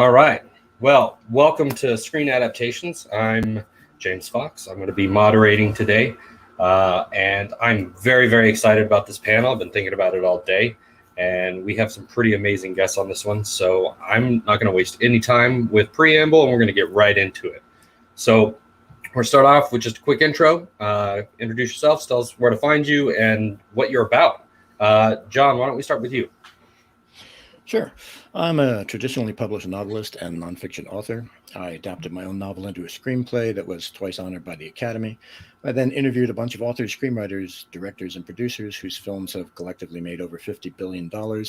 All right. Well, welcome to Screen Adaptations. I'm James Fox. I'm going to be moderating today. And I'm very, very excited about this panel. I've been thinking about it all day. And we have some pretty amazing guests on this one. So I'm not going to waste any time with preamble, and we're going to get right into it. So we're going to start off with just a quick intro. Introduce yourself, tell us where to find you and what you're about. John, why don't we start with you? Sure. I'm a traditionally published novelist and nonfiction author. I adapted my own novel into a screenplay that was twice honored by the Academy. I then interviewed a bunch of authors, screenwriters, directors, and producers whose films have collectively made over $50 billion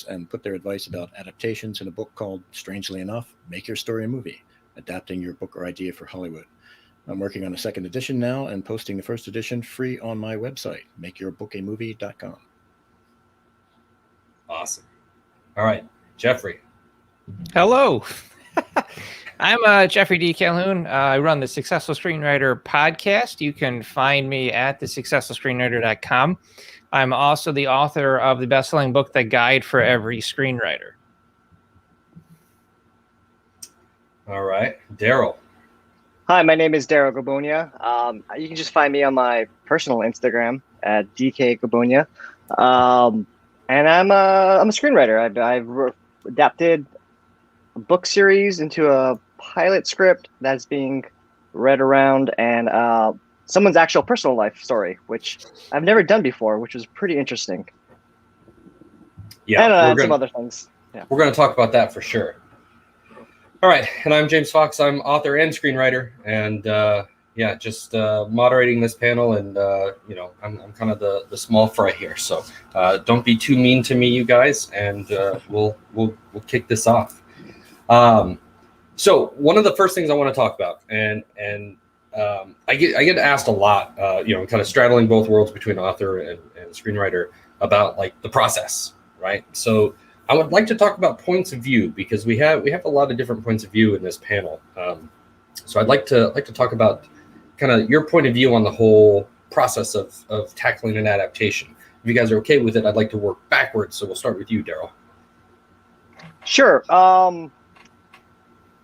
and put their advice about adaptations in a book called, strangely enough, Make Your Story a Movie, Adapting Your Book or Idea for Hollywood. I'm working on a second edition now and posting the first edition free on my website, makeyourbookamovie.com. Awesome. All right. Jeffrey. Hello. I'm Jeffrey D. Calhoun. I run the Successful Screenwriter podcast. You can find me at thesuccessfulscreenwriter.com. I'm also the author of the best-selling book, The Guide for Every Screenwriter. All right. Daryl. Hi, my name is Daryl Gabonia. You can just find me on my personal Instagram at DK Gabonia. And I'm a screenwriter. I've adapted a book series into a pilot script that's being read around, and someone's actual personal life story, which I've never done before, which was pretty interesting. Yeah, and some other things. Yeah. We're going to talk about that for sure. All right, and I'm James Fox. I'm author and screenwriter, and just moderating this panel, and I'm kind of the small fry here, so don't be too mean to me, you guys, and we'll kick this off. So one of the first things I want to talk about, and I get asked a lot, kind of straddling both worlds between author and screenwriter, about like the process, right? So I would like to talk about points of view, because we have a lot of different points of view in this panel. So I'd like to talk about kind of your point of view on the whole process of tackling an adaptation. If you guys are okay with it, I'd like to work backwards. So we'll start with you, Daryl. Sure.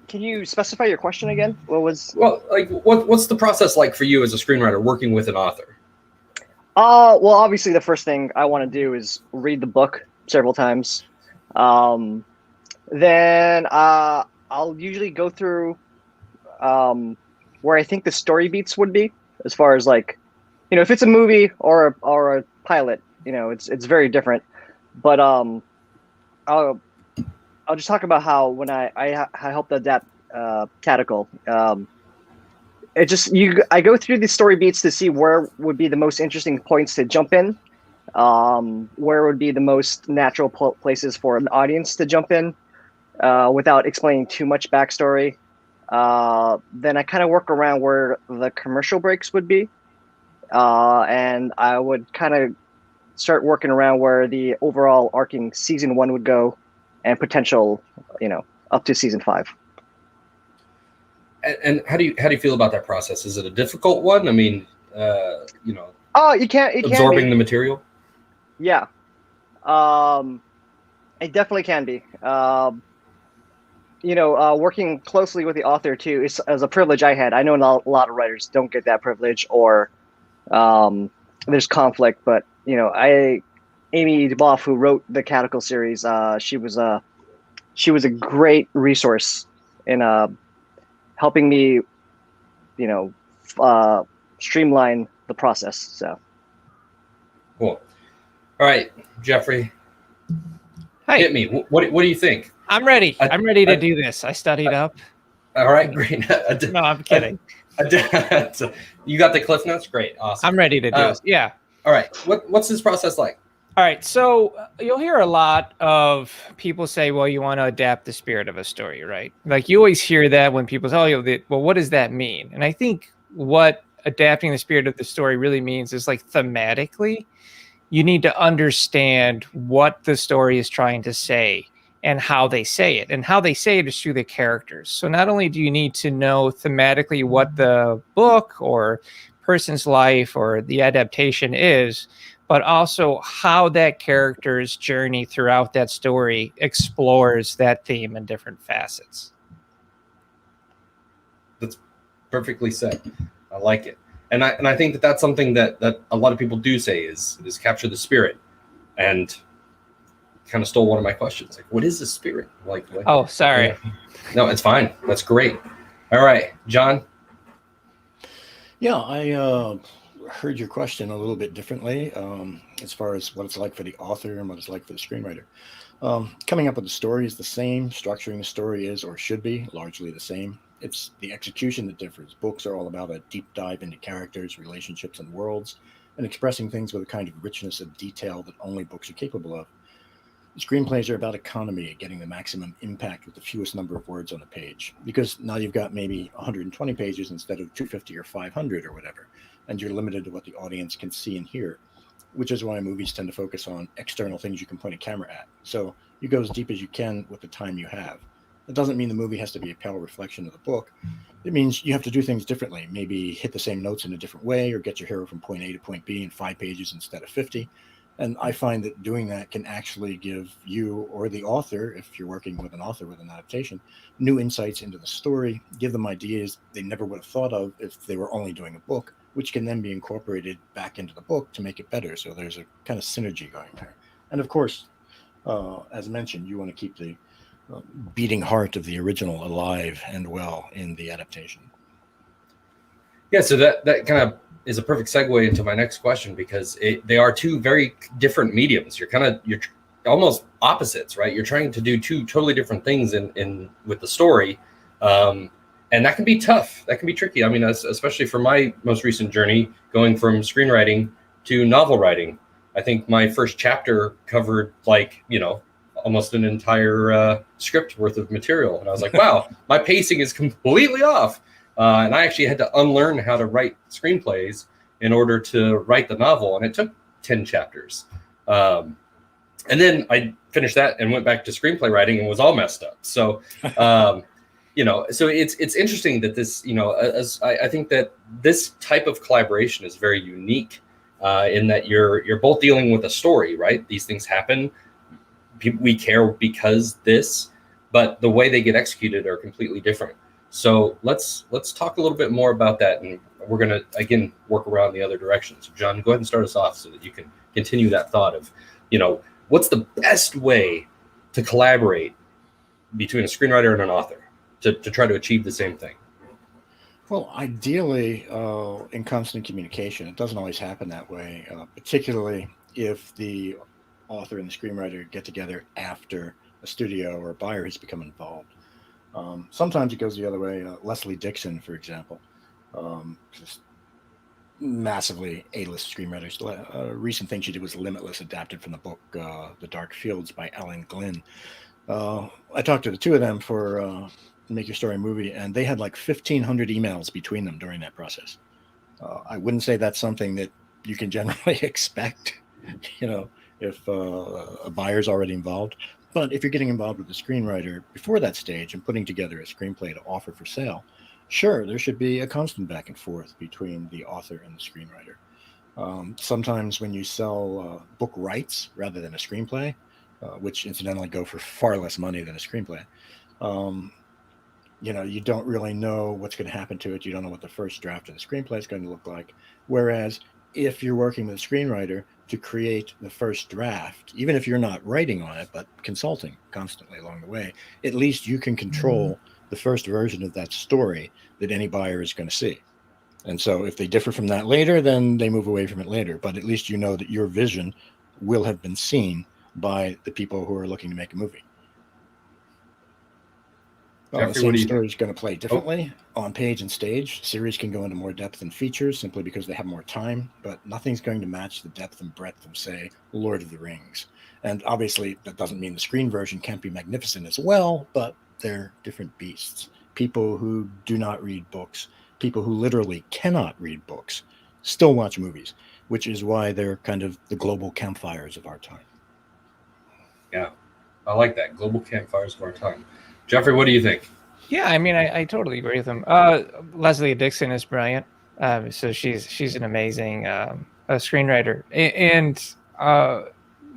Can you specify your question again? What's the process like for you as a screenwriter working with an author? Well, obviously the first thing I want to do is read the book several times. Then I'll usually go through where I think the story beats would be, as far as like, if it's a movie or a pilot, it's very different. But I'll just talk about how when I helped adapt Catechol, I go through the story beats to see where would be the most interesting points to jump in, where would be the most natural places for an audience to jump in, without explaining too much backstory. Then I kind of work around where the commercial breaks would be, and I would kind of start working around where the overall arcing season 1 would go, and potential, up to season 5. And how do you feel about that process? Is it a difficult one? I mean, it can absorbing the material. Yeah, it definitely can be. Working closely with the author too is a privilege I had. I know a lot of writers don't get that privilege, or there's conflict. But Amy DeBoff, who wrote the Catechol series, she was a great resource in helping me, streamline the process. So cool. All right, Jeffrey. Hi. Hit me. What do you think? I'm ready. I'm ready to do this. I studied up. All right, great. No, I'm kidding. You got the Cliff Notes? Great, awesome. I'm ready to do this. Yeah. All right. What's this process like? All right. So you'll hear a lot of people say, well, you want to adapt the spirit of a story, right? Like you always hear that when people say, well, what does that mean? And I think what adapting the spirit of the story really means is, like, thematically, you need to understand what the story is trying to say and how they say it. And how they say it is through the characters. So not only do you need to know thematically what the book or person's life or the adaptation is, but also how that character's journey throughout that story explores that theme in different facets. That's perfectly said. I like it. And I think that that's something that a lot of people do say is capture the spirit. And kind of stole one of my questions. Like, what is the spirit? Like Oh, sorry. yeah. No, it's fine. That's great. All right, John. Yeah, I heard your question a little bit differently as far as what it's like for the author and what it's like for the screenwriter. Coming up with the story is the same. Structuring the story is, or should be, largely the same. It's the execution that differs. Books are all about a deep dive into characters, relationships, and worlds, and expressing things with a kind of richness of detail that only books are capable of. Screenplays are about economy, getting the maximum impact with the fewest number of words on the page. Because now you've got maybe 120 pages instead of 250 or 500 or whatever, and you're limited to what the audience can see and hear, which is why movies tend to focus on external things you can point a camera at. So you go as deep as you can with the time you have. That doesn't mean the movie has to be a pale reflection of the book. It means you have to do things differently, maybe hit the same notes in a different way, or get your hero from point A to point B in 5 pages instead of 50. And I find that doing that can actually give you or the author, if you're working with an author with an adaptation, new insights into the story, give them ideas they never would have thought of if they were only doing a book, which can then be incorporated back into the book to make it better. So there's a kind of synergy going there. And of course, as mentioned, you want to keep the beating heart of the original alive and well in the adaptation. Yeah, so that kind of is a perfect segue into my next question, because they are two very different mediums. You're almost opposites, right? You're trying to do two totally different things in with the story, and that can be tough. That can be tricky. I mean, especially for my most recent journey, going from screenwriting to novel writing. I think my first chapter covered almost an entire script worth of material, and I was like, wow, my pacing is completely off. And I actually had to unlearn how to write screenplays in order to write the novel. And it took 10 chapters. And then I finished that and went back to screenplay writing and was all messed up. So, so it's interesting that this, as I think that this type of collaboration is very unique in that you're both dealing with a story, right? These things happen. We care because this, but the way they get executed are completely different. So let's talk a little bit more about that, and we're going to again work around the other direction. So John, go ahead and start us off so that you can continue that thought of, what's the best way to collaborate between a screenwriter and an author to try to achieve the same thing? Well, ideally, in constant communication. It doesn't always happen that way, particularly if the author and the screenwriter get together after a studio or a buyer has become involved. Sometimes it goes the other way. Leslie Dixon, for example, just massively A-list screenwriters. A recent thing she did was Limitless, adapted from the book The Dark Fields by Alan Glynn. I talked to the two of them for Make Your Story a Movie, and they had like 1,500 emails between them during that process. I wouldn't say that's something that you can generally expect, if a buyer's already involved. But if you're getting involved with the screenwriter before that stage and putting together a screenplay to offer for sale, sure, there should be a constant back and forth between the author and the screenwriter. Sometimes when you sell book rights rather than a screenplay, which incidentally go for far less money than a screenplay, you don't really know what's going to happen to it. You don't know what the first draft of the screenplay is going to look like. Whereas if you're working with a screenwriter to create the first draft, even if you're not writing on it, but consulting constantly along the way, at least you can control the first version of that story that any buyer is going to see. And so if they differ from that later, then they move away from it later. But at least you know that your vision will have been seen by the people who are looking to make a movie. The same story is going to play differently on page and stage. Series can go into more depth than features simply because they have more time, but nothing's going to match the depth and breadth of, say, Lord of the Rings. And obviously, that doesn't mean the screen version can't be magnificent as well, but they're different beasts. People who do not read books, people who literally cannot read books, still watch movies, which is why they're kind of the global campfires of our time. Yeah, I like that. Global campfires of our time. Jeffrey, what do you think? Yeah, I mean, I totally agree with him. Leslie Dixon is brilliant. So she's an amazing screenwriter. And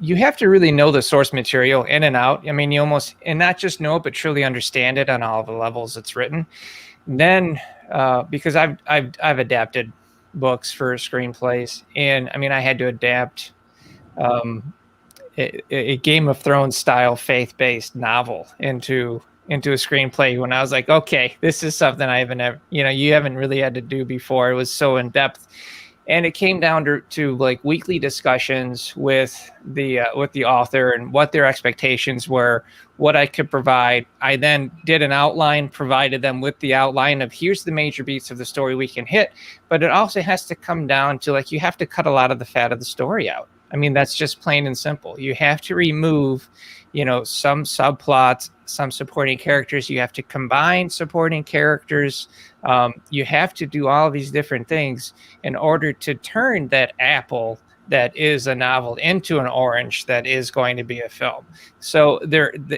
you have to really know the source material in and out. I mean, you almost, and not just know it, but truly understand it on all the levels it's written. And then, because I've adapted books for screenplays, and I mean, I had to adapt a Game of Thrones style faith-based novel into a screenplay when I was like, okay, this is something I haven't ever, you haven't really had to do before. It was so in depth. And it came down to like weekly discussions with the author and what their expectations were, what I could provide. I then did an outline, provided them with the outline of here's the major beats of the story we can hit. But it also has to come down to like you have to cut a lot of the fat of the story out. I mean, that's just plain and simple. You have to remove, some subplots, some supporting characters. You have to combine supporting characters. You have to do all of these different things in order to turn that apple that is a novel into an orange that is going to be a film. So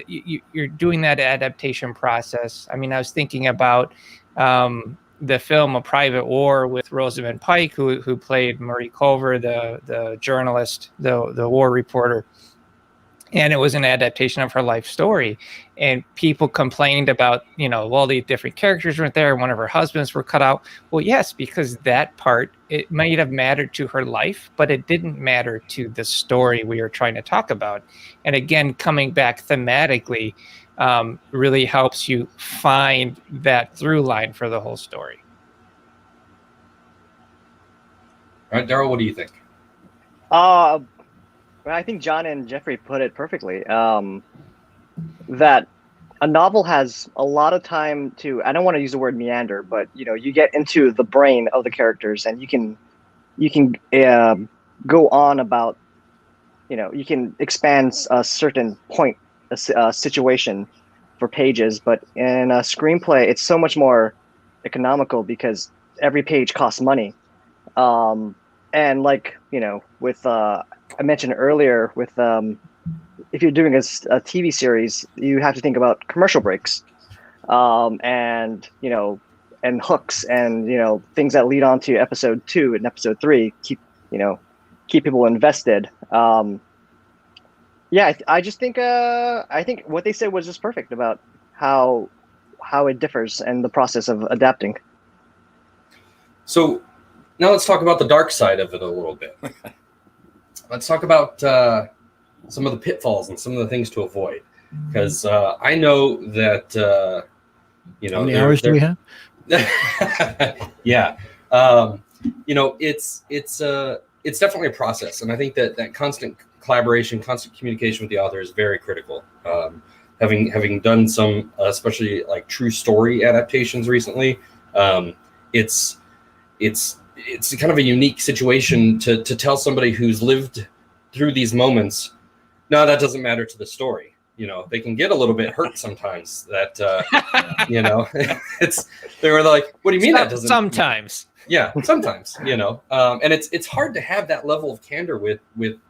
you're doing that adaptation process. I mean, I was thinking about the film A Private War with Rosamund Pike, who played Marie Culver, the journalist, the war reporter. And it was an adaptation of her life story. And people complained about, all the different characters weren't there. One of her husbands were cut out. Well, yes, because that part, it might have mattered to her life, but it didn't matter to the story we were trying to talk about. And again, coming back thematically really helps you find that through line for the whole story. All right, Daryl, what do you think? Well, I think John and Jeffrey put it perfectly. That a novel has a lot of time to, I don't want to use the word meander, but you get into the brain of the characters, and you can go on about, you can expand a certain point, a situation for pages. But in a screenplay, it's so much more economical because every page costs money. And like, with I mentioned earlier, with if you're doing a TV series, you have to think about commercial breaks, and hooks, and things that lead on to episode 2 and episode 3. Keep people invested. I just think I think what they said was just perfect about how it differs and the process of adapting. So now let's talk about the dark side of it a little bit. Let's talk about some of the pitfalls and some of the things to avoid, because I know that how many hours do we have? Yeah, it's definitely a process, and I think that constant collaboration, constant communication with the author is very critical. Having done some, especially like true story adaptations recently, it's kind of a unique situation to tell somebody who's lived through these moments. No, that doesn't matter to the story. They can get a little bit hurt sometimes. That they were like, "What do you mean that doesn't?" Sometimes, yeah, sometimes. And it's hard to have that level of candor with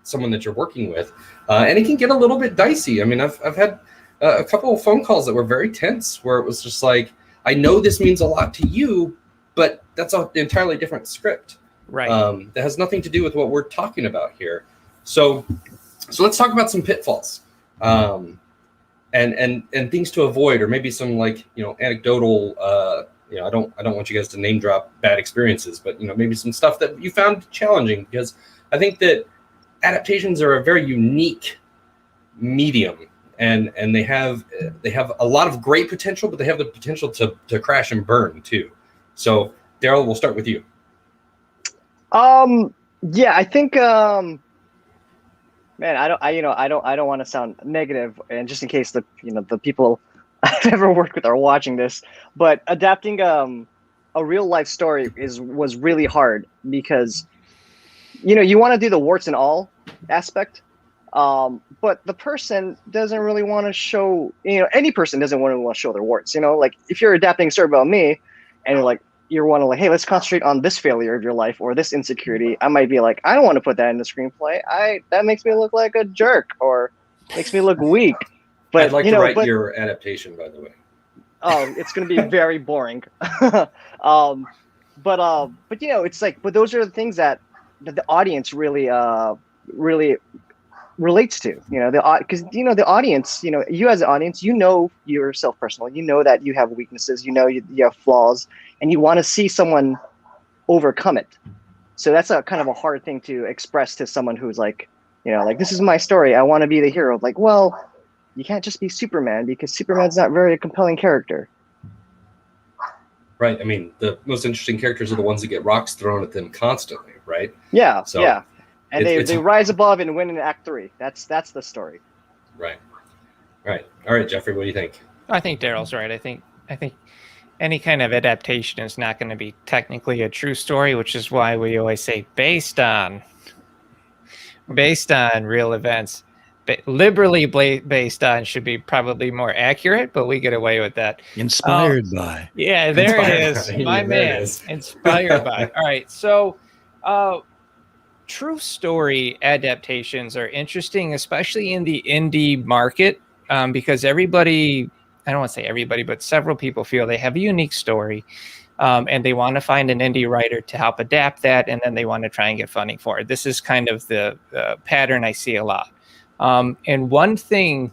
someone that you're working with, and it can get a little bit dicey. I mean, I've had a couple of phone calls that were very tense, where it was just like, "I know this means a lot to you, but that's an entirely different script, right? That has nothing to do with what we're talking about here." So let's talk about some pitfalls, and things to avoid, or maybe some anecdotal. I don't want you guys to name drop bad experiences, but maybe some stuff that you found challenging, because I think that adaptations are a very unique medium, and they have a lot of great potential, but they have the potential to crash and burn too. So, Daryl, we'll start with you. Yeah, I think, man, I don't want to sound negative, and just in case the people I've ever worked with are watching this, but adapting a real life story was really hard, because you want to do the warts and all aspect, but the person doesn't really want to show, any person doesn't want to show their warts. Like if you're adapting a story about me, and you want to hey, let's concentrate on this failure of your life or this insecurity, I might be like, I don't want to put that in the screenplay. That makes me look like a jerk or makes me look weak. But I'd like to write your adaptation, by the way. Oh, it's going to be very boring. But it's like, but those are the things that the audience really relates to, because the audience, you as an audience, yourself personally, that you have weaknesses, you have flaws, and you want to see someone overcome it. So that's a kind of a hard thing to express to someone who's like, like, this is my story, I want to be the hero. Like, well, you can't just be Superman, because Superman's not very a compelling character. Right. I mean, the most interesting characters are the ones that get rocks thrown at them constantly, right? Yeah. So yeah. And they rise above and win in Act 3. That's the story. Right. Right. All right, Jeffrey, what do you think? I think Daryl's right. I think any kind of adaptation is not going to be technically a true story, which is why we always say based on real events. Liberally based on should be probably more accurate, but we get away with that. Inspired by. Yeah, there Inspired it is. by. My Yeah, there man. it is. Inspired by. All right. So true story adaptations are interesting, especially in the indie market, because everybody, I don't want to say everybody, but several people feel they have a unique story. And they want to find an indie writer to help adapt that, and then they want to try and get funding for it. This is kind of the pattern I see a lot. And one thing,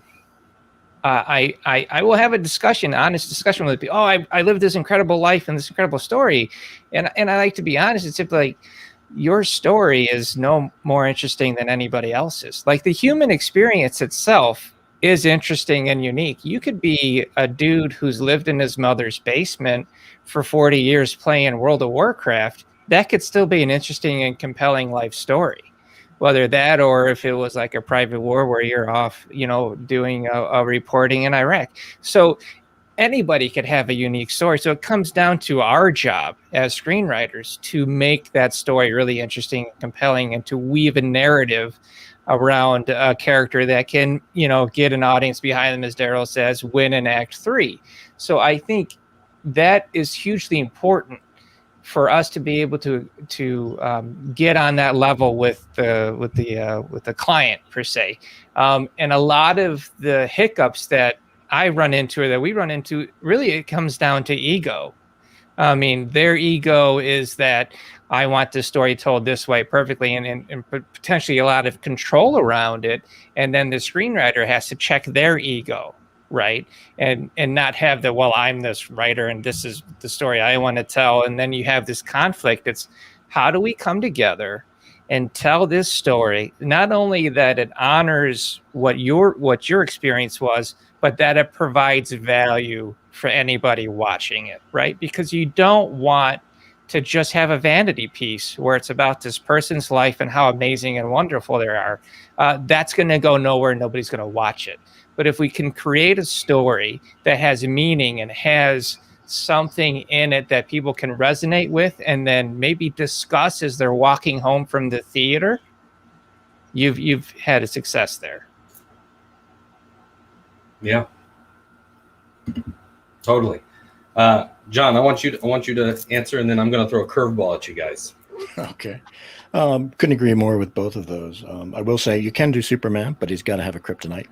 I will have a honest discussion with people. Oh, I lived this incredible life and this incredible story, and I like to be honest. It's simply like, your story is no more interesting than anybody else's. Like, the human experience itself is interesting and unique. You could be a dude who's lived in his mother's basement for 40 years playing World of Warcraft. That could still be an interesting and compelling life story. Whether that, or if it was like a private war where you're off, doing a reporting in Iraq. So anybody could have a unique story. So it comes down to our job as screenwriters to make that story really interesting and compelling, and to weave a narrative around a character that can, get an audience behind them, as Daryl says, win in Act 3. So I think that is hugely important for us to be able to get on that level with the client per se, and a lot of the hiccups that I run into, or that we run into, really it comes down to ego. I mean, their ego is that I want this story told this way perfectly, and potentially a lot of control around it, and then the screenwriter has to check their ego. Right. And not have the, well, I'm this writer and this is the story I want to tell. And then you have this conflict. It's, how do we come together and tell this story? Not only that it honors what your experience was, but that it provides value for anybody watching it. Right. Because you don't want to just have a vanity piece where it's about this person's life and how amazing and wonderful they are. That's going to go nowhere. Nobody's going to watch it. But if we can create a story that has meaning and has something in it that people can resonate with, and then maybe discuss as they're walking home from the theater, you've had a success there. Yeah, totally. John, I want you to answer, and then I'm going to throw a curveball at you guys. Okay. Couldn't agree more with both of those. I will say you can do Superman, but he's got to have a kryptonite.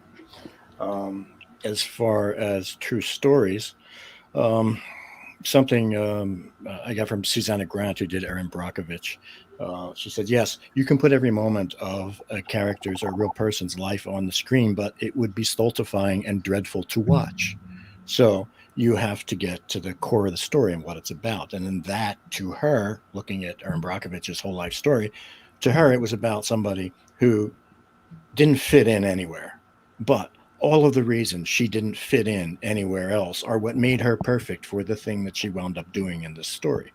As far as true stories, something I got from Susanna Grant, who did Erin Brockovich. She said, yes, you can put every moment of a character's or a real person's life on the screen, but it would be stultifying and dreadful to watch. So you have to get to the core of the story and what it's about. And then that, to her, looking at Erin Brockovich's whole life story, to her, it was about somebody who didn't fit in anywhere, but all of the reasons she didn't fit in anywhere else are what made her perfect for the thing that she wound up doing in this story.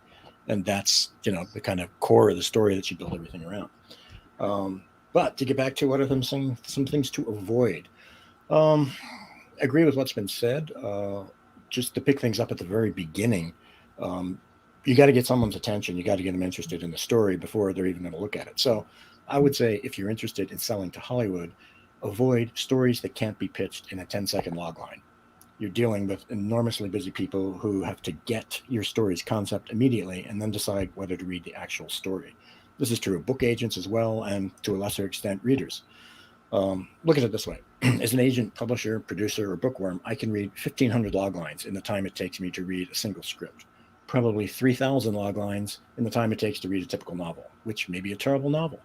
And that's, the kind of core of the story that she built everything around. But to get back to what are some things to avoid, agree with what's been said. Just to pick things up at the very beginning, you got to get someone's attention. You got to get them interested in the story before they're even going to look at it. So I would say if you're interested in selling to Hollywood, avoid stories that can't be pitched in a 10-second logline. You're dealing with enormously busy people who have to get your story's concept immediately and then decide whether to read the actual story. This is true of book agents as well, and to a lesser extent, readers. Look at it this way. As an agent, publisher, producer, or bookworm, I can read 1,500 loglines in the time it takes me to read a single script. Probably 3,000 loglines in the time it takes to read a typical novel, which may be a terrible novel.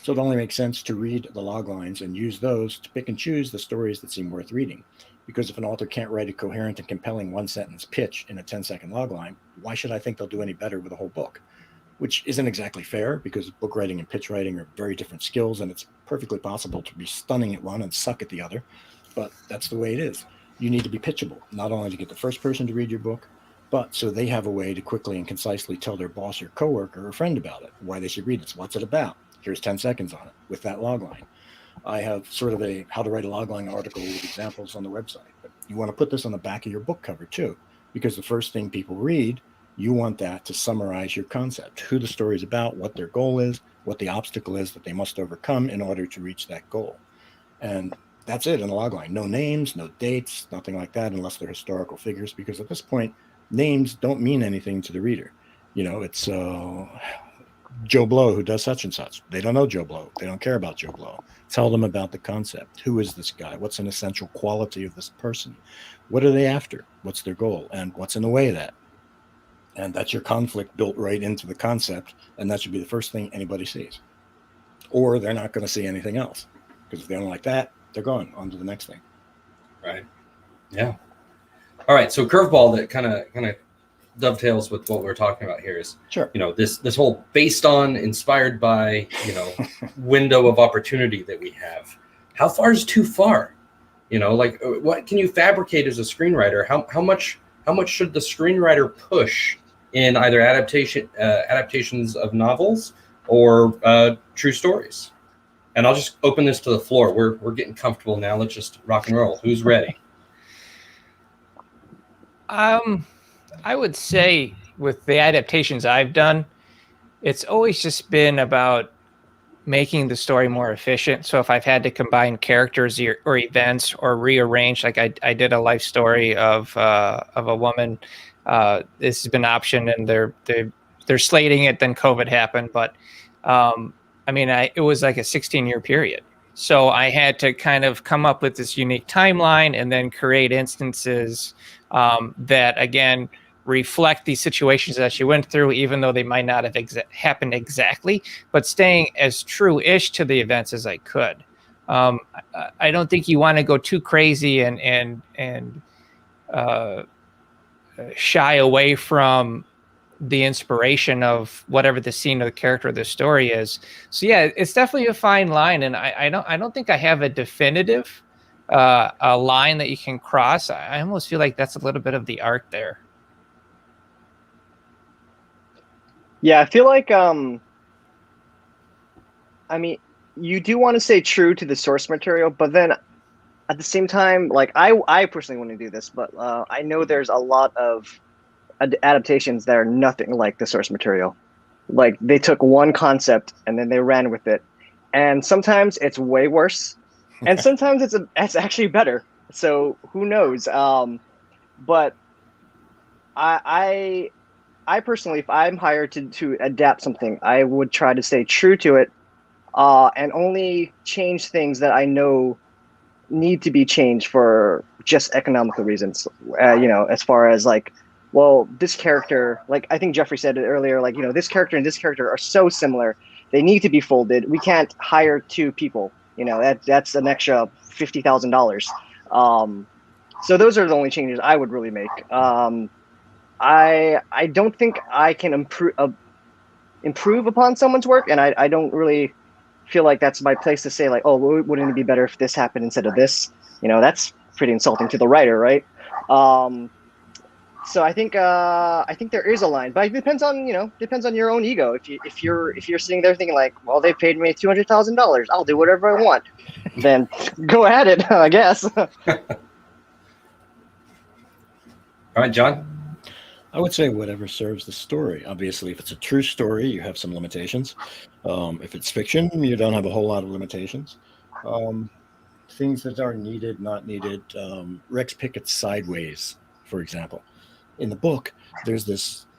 So it only makes sense to read the log lines and use those to pick and choose the stories that seem worth reading. Because if an author can't write a coherent and compelling one-sentence pitch in a 10-second log line, why should I think they'll do any better with a whole book? Which isn't exactly fair, because book writing and pitch writing are very different skills, and it's perfectly possible to be stunning at one and suck at the other. But that's the way it is. You need to be pitchable, not only to get the first person to read your book, but so they have a way to quickly and concisely tell their boss or coworker or friend about it, why they should read it, what's it about. Here's 10 seconds on it with that log line. I have sort of a how to write a log line article with examples on the website. But you want to put this on the back of your book cover too, because the first thing people read, you want that to summarize your concept, who the story is about, what their goal is, what the obstacle is that they must overcome in order to reach that goal. And that's it in a log line. No names, no dates, nothing like that, unless they're historical figures, because at this point, names don't mean anything to the reader. You know, it's Joe Blow who does such and such. They don't know Joe Blow. They don't care about Joe Blow. Tell them about the concept. Who is this guy? What's an essential quality of this person? What are they after? What's their goal? And what's in the way of that? And that's your conflict built right into the concept. And that should be the first thing anybody sees. Or they're not going to see anything else. Because if they don't like that, they're gone on to the next thing. Right. Yeah. All right. So curveball that kind of dovetails with what we're talking about here is, sure, you know, this whole based on, inspired by, you know, window of opportunity that we have. How far is too far? You know, like what can you fabricate as a screenwriter? How much should the screenwriter push in either adaptations of novels or true stories? And I'll just open this to the floor. We're getting comfortable now. Let's just rock and roll. Who's ready? I would say with the adaptations I've done, it's always just been about making the story more efficient. So if I've had to combine characters or events or rearrange, like I did a life story of a woman, this has been optioned and they're slating it. Then COVID happened, but I mean, it was like a 16-year period. So I had to kind of come up with this unique timeline and then create instances that, again, reflect the situations that she went through, even though they might not have happened exactly, but staying as true-ish to the events as I could. I don't think you want to go too crazy and shy away from the inspiration of whatever the scene or the character of the story is. So yeah, it's definitely a fine line, and I don't think I have a definitive a line that you can cross. I almost feel like that's a little bit of the art there. Yeah, I feel like I mean, you do want to stay true to the source material, but then at the same time, like I personally want to do this, but I know there's a lot of adaptations that are nothing like the source material. Like they took one concept and then they ran with it, and sometimes it's way worse, and sometimes it's actually better. So who knows? But I personally, if I'm hired to adapt something, I would try to stay true to it, and only change things that I know need to be changed for just economical reasons. You know, as far as like, well, this character, like I think Jeffrey said it earlier, like, you know, this character and this character are so similar, they need to be folded. We can't hire two people. You know, that's an extra $50,000. So those are the only changes I would really make. I don't think I can improve upon someone's work, and I don't really feel like that's my place to say like, oh, wouldn't it be better if this happened instead of this? You know, that's pretty insulting to the writer, right? So I think there is a line, but it depends on your own ego. If you're sitting there thinking like, well, they paid me $200,000, I'll do whatever I want, then go at it, I guess. All right, John. I would say whatever serves the story. Obviously, if it's a true story, you have some limitations. If it's fiction, you don't have a whole lot of limitations. Things that are needed, not needed. Rex Pickett's Sideways, for example. In the book, there's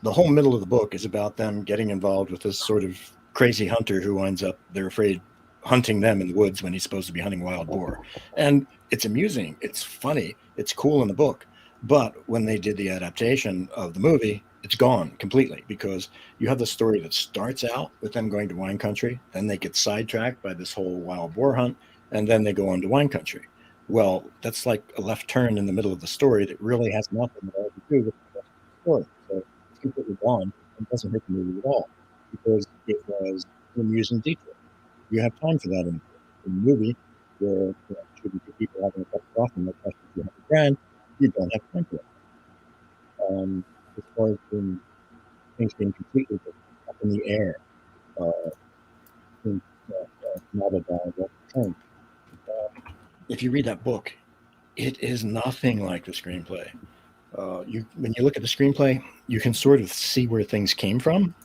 the whole middle of the book is about them getting involved with this sort of crazy hunter who winds up, they're afraid, hunting them in the woods when he's supposed to be hunting wild boar. And it's amusing, it's funny, it's cool in the book. But when they did the adaptation of the movie, it's gone completely, because you have the story that starts out with them going to wine country, then they get sidetracked by this whole wild boar hunt, and then they go on to wine country. Well, that's like a left turn in the middle of the story that really has nothing at all to do with the rest of the story. So it's completely gone and doesn't hit the movie at all, because it was an amusing detail. You have time for that in the movie, where shooting two people having a cup of coffee and no questions you have a grand, you don't have time for that. As far as things being completely up in the air, things not about what thing. If you read that book, it is nothing like the screenplay. When you look at the screenplay, you can sort of see where things came from,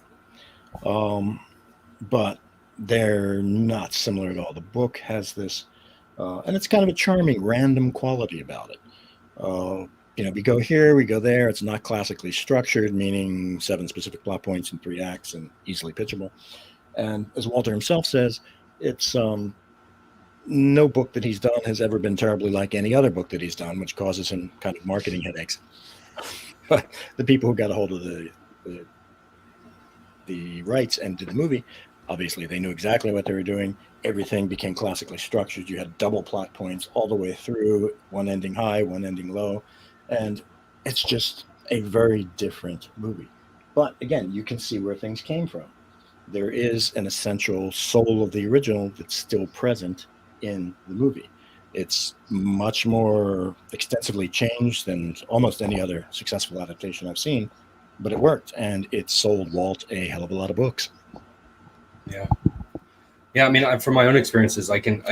but they're not similar at all. The book has this, and it's kind of a charming, random quality about it. We go here, we go there. It's not classically structured, meaning 7 specific plot points in 3 acts and easily pitchable. And as Walter himself says, it's no book that he's done has ever been terribly like any other book that he's done, which causes him kind of marketing headaches. But the people who got a hold of the rights and did the movie, obviously they knew exactly what they were doing. Everything became classically structured. You had double plot points all the way through, one ending high, one ending low. And it's just a very different movie. But again, you can see where things came from. There is an essential soul of the original that's still present in the movie. It's much more extensively changed than almost any other successful adaptation I've seen, but it worked, and it sold Walt a hell of a lot of books. Yeah. I mean, from my own experiences, I can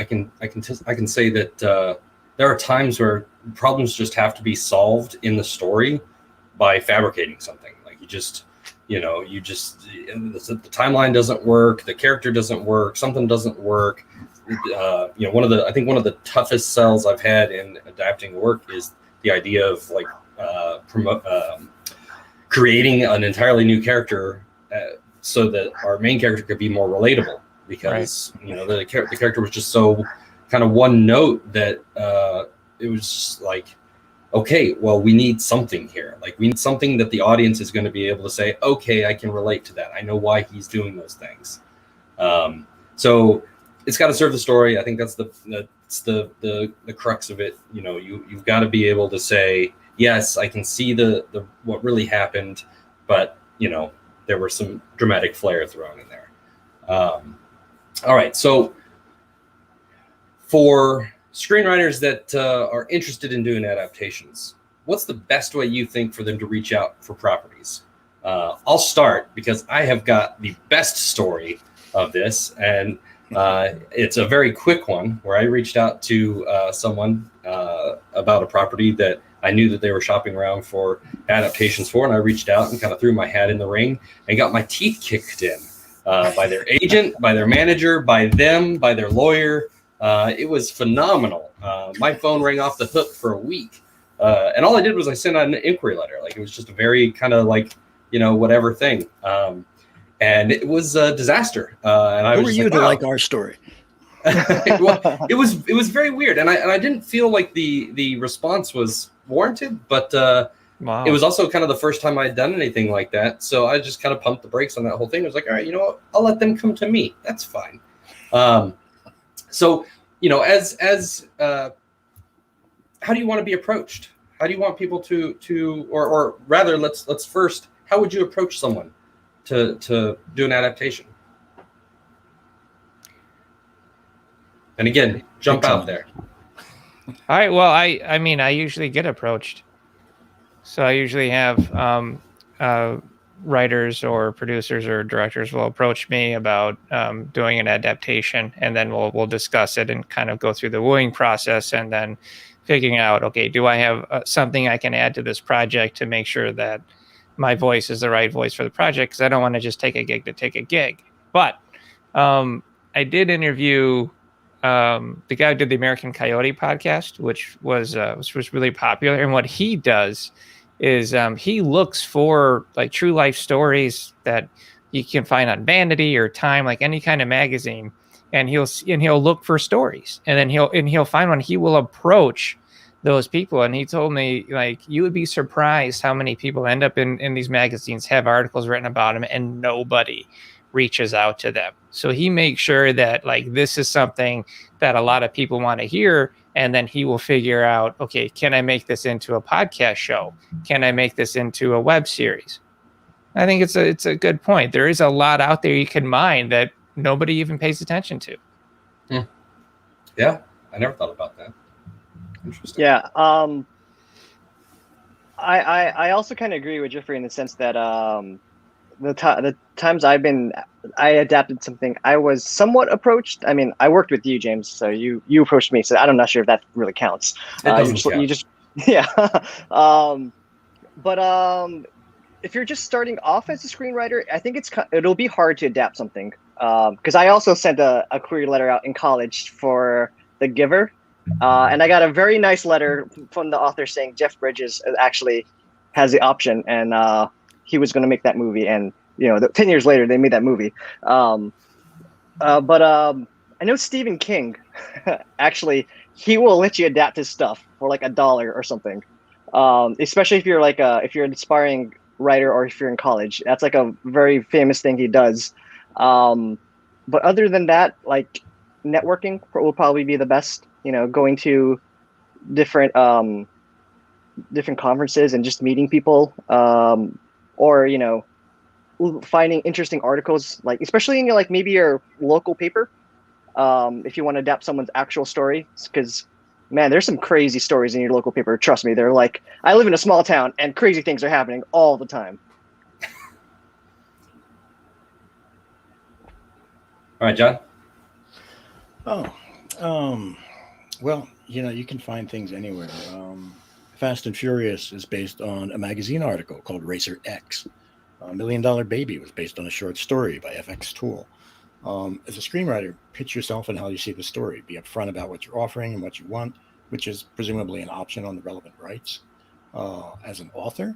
say that there are times where problems just have to be solved in the story by fabricating something. Like the timeline doesn't work, the character doesn't work, something doesn't work. One of the toughest sells I've had in adapting work is the idea of creating an entirely new character so that our main character could be more relatable, because the character was just so kind of one note that it was just like, okay, well, we need something here. Like, we need something that the audience is going to be able to say, okay, I can relate to that. I know why he's doing those things. So it's got to serve the story. I think that's the crux of it. You've got to be able to say, yes, I can see the what really happened, but there were some dramatic flair thrown in there. All right, so for screenwriters that are interested in doing adaptations, what's the best way you think for them to reach out for properties? I'll start, because I have got the best story of this, and it's a very quick one, where I reached out to someone about a property that I knew that they were shopping around for adaptations for, and I reached out and kind of threw my hat in the ring and got my teeth kicked in by their agent, by their manager, by them, by their lawyer. It was phenomenal. My phone rang off the hook for a week. And all I did was I sent out an inquiry letter. Like, it was just a very kind of whatever thing. And it was a disaster. And I Who was were you to like our story? Well, it was very weird. And I didn't feel like the response was warranted, but Wow. It was also kind of the first time I'd done anything like that. So I just kind of pumped the brakes on that whole thing. I was like, all right, what? I'll let them come to me. That's fine. So, as how do you want to be approached? How do you want people to or rather, let's first, how would you approach someone to do an adaptation? And again, jump out there. All right. Well, I mean, I usually get approached. So I usually have writers or producers or directors will approach me about doing an adaptation, and then we'll discuss it and kind of go through the wooing process, and then figuring out, okay, do I have something I can add to this project to make sure that my voice is the right voice for the project? Because I don't want to just take a gig to take a gig. But I did interview the guy who did the American Coyote podcast, which was really popular. And what he does is he looks for like true life stories that you can find on Vanity or Time, like any kind of magazine, and he'll look for stories, and then he'll find one. He will approach those people. And he told me, like, you would be surprised how many people end up in these magazines, have articles written about them, and nobody reaches out to them. So he makes sure that, like, this is something that a lot of people want to hear. And then he will figure out, okay, can I make this into a podcast show? Can I make this into a web series? I think it's a good point. There is a lot out there you can mine that nobody even pays attention to. Yeah, I never thought about that. Interesting. Yeah. I also kind of agree with Jeffrey in the sense that the times I adapted something, I was somewhat approached. I mean, I worked with you, James, so you approached me, so I'm not sure if that really counts. It doesn't count. You just yeah. But if you're just starting off as a screenwriter, I think it'll be hard to adapt something. Because I also sent a query letter out in college for The Giver, and I got a very nice letter from the author saying Jeff Bridges actually has the option, and he was going to make that movie. And 10 years later, they made that movie. But I know Stephen King, actually, he will let you adapt his stuff for like $1 or something. Especially if you're if you're an aspiring writer or if you're in college, that's like a very famous thing he does. But other than that, like, networking will probably be the best. Going to different conferences and just meeting people, or finding interesting articles, like especially in maybe your local paper, if you want to adapt someone's actual story, because man, there's some crazy stories in your local paper. Trust me, they're like, I live in a small town and crazy things are happening all the time. All right, John. Well, you can find things anywhere. Fast and Furious is based on a magazine article called Racer X. $1 Million Baby was based on a short story by FX Tool. As a screenwriter, pitch yourself and how you see the story. Be upfront about what you're offering and what you want, which is presumably an option on the relevant rights. As an author,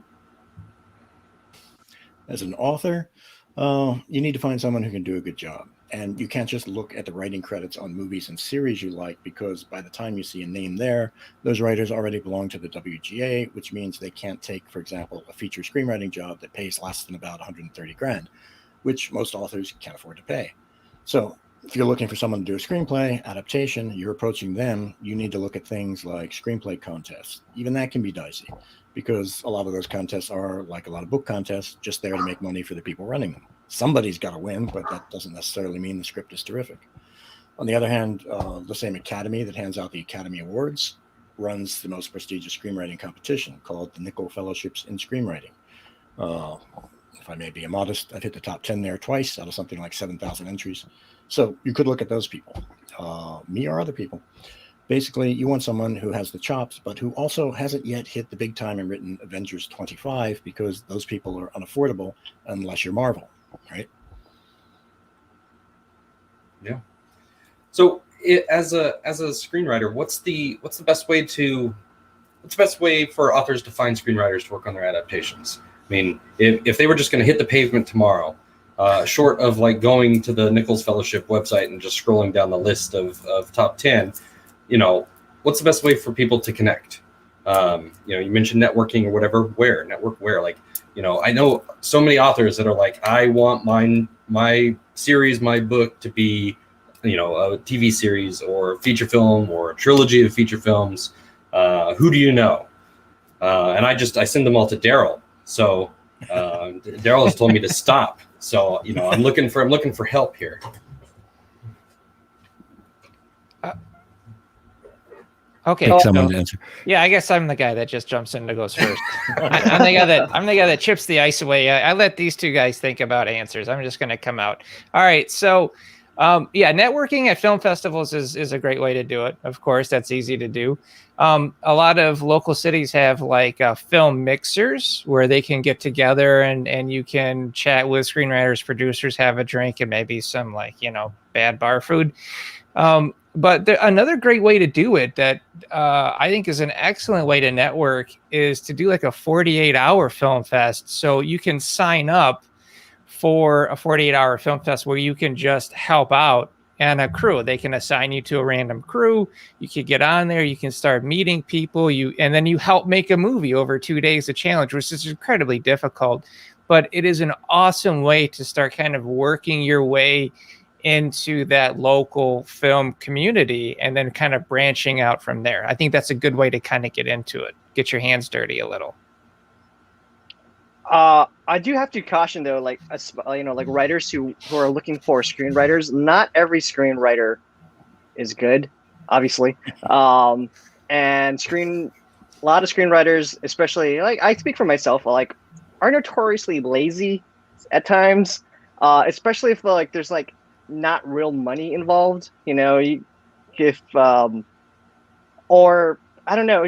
you need to find someone who can do a good job. And you can't just look at the writing credits on movies and series you like, because by the time you see a name there, those writers already belong to the WGA, which means they can't take, for example, a feature screenwriting job that pays less than about $130,000, which most authors can't afford to pay. So if you're looking for someone to do a screenplay adaptation, you're approaching them, you need to look at things like screenplay contests. Even that can be dicey, because a lot of those contests are, like a lot of book contests, just there to make money for the people running them. Somebody's got to win, but that doesn't necessarily mean the script is terrific. On the other hand, the same academy that hands out the Academy Awards runs the most prestigious screenwriting competition called the Nicholl Fellowships in Screenwriting. If I may be immodest, I've hit the top 10 there twice out of something like 7,000 entries. So you could look at those people, me or other people. Basically, you want someone who has the chops, but who also hasn't yet hit the big time and written Avengers 25, because those people are unaffordable unless you're Marvel. Right. Yeah. So, as a screenwriter, what's the best way for authors to find screenwriters to work on their adaptations? I mean, if they were just going to hit the pavement tomorrow, short of like going to the Nichols Fellowship website and just scrolling down the list of top 10, what's the best way for people to connect? You mentioned networking or whatever. Where? Network where? Like, I know so many authors that are like, I want my series, my book to be, a TV series or feature film or a trilogy of feature films. Who do you know? And I send them all to Daryl. So Daryl has told me to stop. So, I'm looking for help here. Okay. Pick someone to answer. Yeah, I guess I'm the guy that just jumps in and goes first. I'm the guy that chips the ice away. I let these two guys think about answers. I'm just going to come out. All right. So, networking at film festivals is a great way to do it. Of course, that's easy to do. A lot of local cities have like film mixers where they can get together and you can chat with screenwriters, producers, have a drink, and maybe some bad bar food. But another great way to do it that I think is an excellent way to network is to do like a 48-hour film fest. So you can sign up for a 48-hour film fest where you can just help out and a crew. They can assign you to a random crew. You can get on there. You can start meeting people. And then you help make a movie over 2 days of challenge, which is incredibly difficult. But it is an awesome way to start kind of working your way into that local film community and then kind of branching out from there. I think that's a good way to kind of get into it, get your hands dirty a little. I do have to caution though, like like writers who are looking for screenwriters. Not every screenwriter is good, obviously. And a lot of screenwriters, especially like I speak for myself, like are notoriously lazy at times, especially if there's like not real money involved. Or I don't know,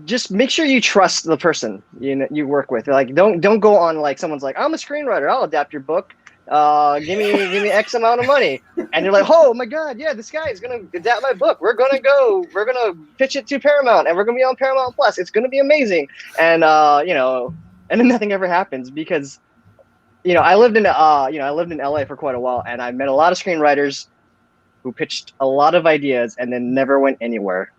just make sure you trust the person you work with. Like don't go on like someone's like, I'm a screenwriter, I'll adapt your book. Give me X amount of money. And you're like, oh my God, yeah, this guy is gonna adapt my book. We're gonna pitch it to Paramount and we're gonna be on Paramount Plus. It's gonna be amazing. And and then nothing ever happens because I lived in LA for quite a while and I met a lot of screenwriters who pitched a lot of ideas and then never went anywhere.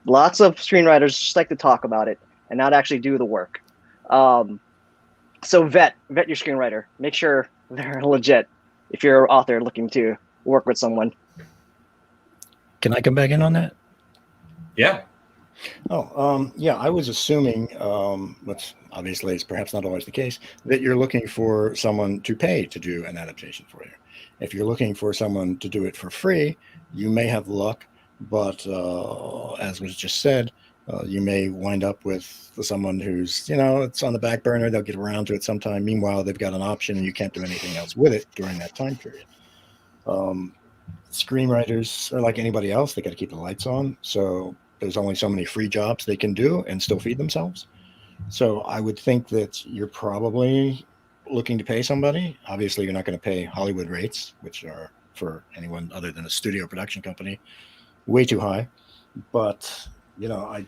Lots of screenwriters just like to talk about it and not actually do the work. So vet your screenwriter. Make sure they're legit if you're an author looking to work with someone. Can I come back in on that? Yeah. Yeah, I was assuming, which obviously is perhaps not always the case, that you're looking for someone to pay to do an adaptation for you. If you're looking for someone to do it for free, you may have luck, but as was just said, you may wind up with someone who's, it's on the back burner. They'll get around to it sometime. Meanwhile, they've got an option and you can't do anything else with it during that time period. Screenwriters are like anybody else. They got to keep the lights on. So there's only so many free jobs they can do and still feed themselves. So I would think that you're probably looking to pay somebody. Obviously, you're not going to pay Hollywood rates, which are for anyone other than a studio production company, way too high. But, I